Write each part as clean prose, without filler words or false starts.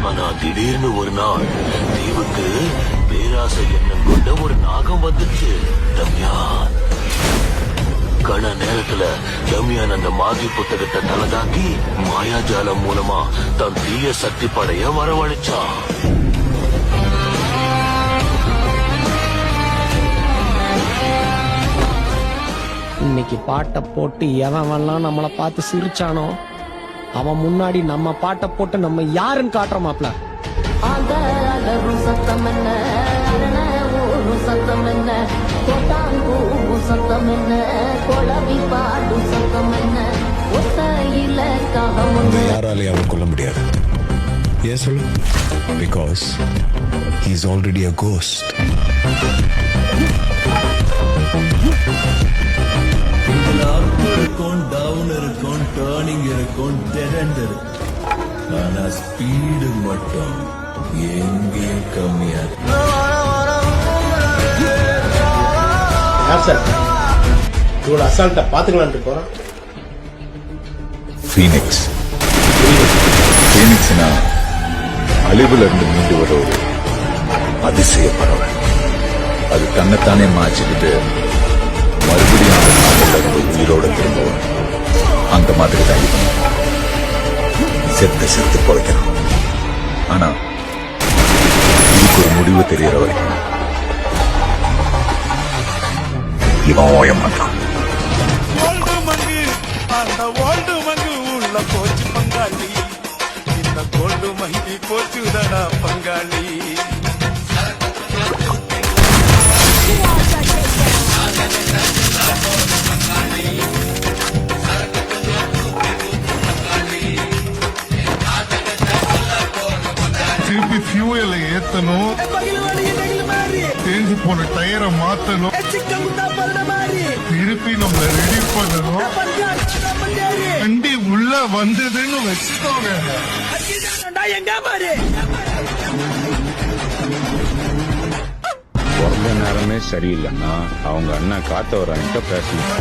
ஆனா திடீர்னு ஒரு நாள் தீவுக்கு பேராசை எண்ணம் கொண்ட ஒரு நாகம் வந்துச்சு. தம்யான் கண நேரத்துல தம்யான் அந்த மாகி புத்தகத்தை தலதாக்கி மாயாஜாலம் மூலமா தன் தீய சக்தி படைய வரவழைச்சான். இன்னைக்கு பாட்டை போட்டு எவன்லாம் நம்மளை பார்த்து சிரிச்சானோ அவன் முன்னாடி நம்ம பாட்டை போட்டு நம்ம யாருன்னு காட்டுறோமாப்ல. சத்தம் என்ன சத்தம் என்ன சத்தம் என்ன கொலவி பாடு சத்தம் என்ன ஒத்தையில யாராலையும் அவன் கொல்ல முடியாது. ஏன் சொல்லு? Because he is already a ghost. இருக்கும், டவுன் இருக்கும், டர்னிங் இருக்கும், டெட் எண்ட் இருக்கும். ஆனா ஸ்பீடு மட்டும் எங்கேயும் கம்மியா இவ்வளவு அசால்ட்டா பாத்துக்கலான்ட்டு போறான். ஃபீனிக்ஸ் ஃபீனிக்ஸ்னா அழிவுல இருந்து மீண்டு வர ஒரு அதிசய பறவை. அது தன்னைத்தானே மாற்றிக்கிட்டு மறுபடியும் அந்த நாட்டில் இருந்து உயிரோட திரும்பவும் அந்த மாதிரி தான் இது செத்து பொழைக்கணும். ஆனா இதுக்கு ஒரு முடிவு தெரியற வரைக்கும் இவன் ஓய மாட்டான். அந்த ஓல்டு மங்கு உள்ள போச்சு பங்காளி, இந்த கோல்டு மங்கி போச்சுதடா பங்காளி. திருப்பி ஃபியூயலை ஏத்தணும், தேஞ்சு போன டயரை மாத்தணும், திருப்பி நம்மள ரெடி பண்ணணும். வண்டி உள்ள வந்ததுன்னு வச்சுக்கோங்க. பிறந்த நேரமே சரியில்லைன்னா அவங்க அண்ணா காத்தவரான்ட்ட பேசணும்.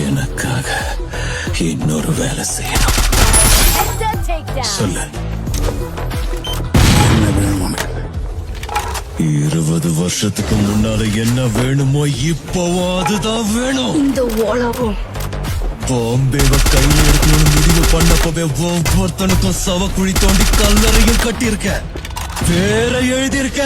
எனக்காக இன்னொரு வேலை செய்யணும். சொல்லு, என்ன வேணும் உனக்கு? 20 வருஷத்துக்கு முன்னால என்ன வேணுமோ இப்பவும் அதுதான் வேணும். இந்த உலகம் பாம்பேவ கையில எடுக்கணும்னு முடிவு பண்ணப்பவே ஒவ்வொருத்தனுக்கும் சவக்குழி தோண்டி கல்லறையும் கட்டியிருக்க, பேரை எழுதியிருக்க.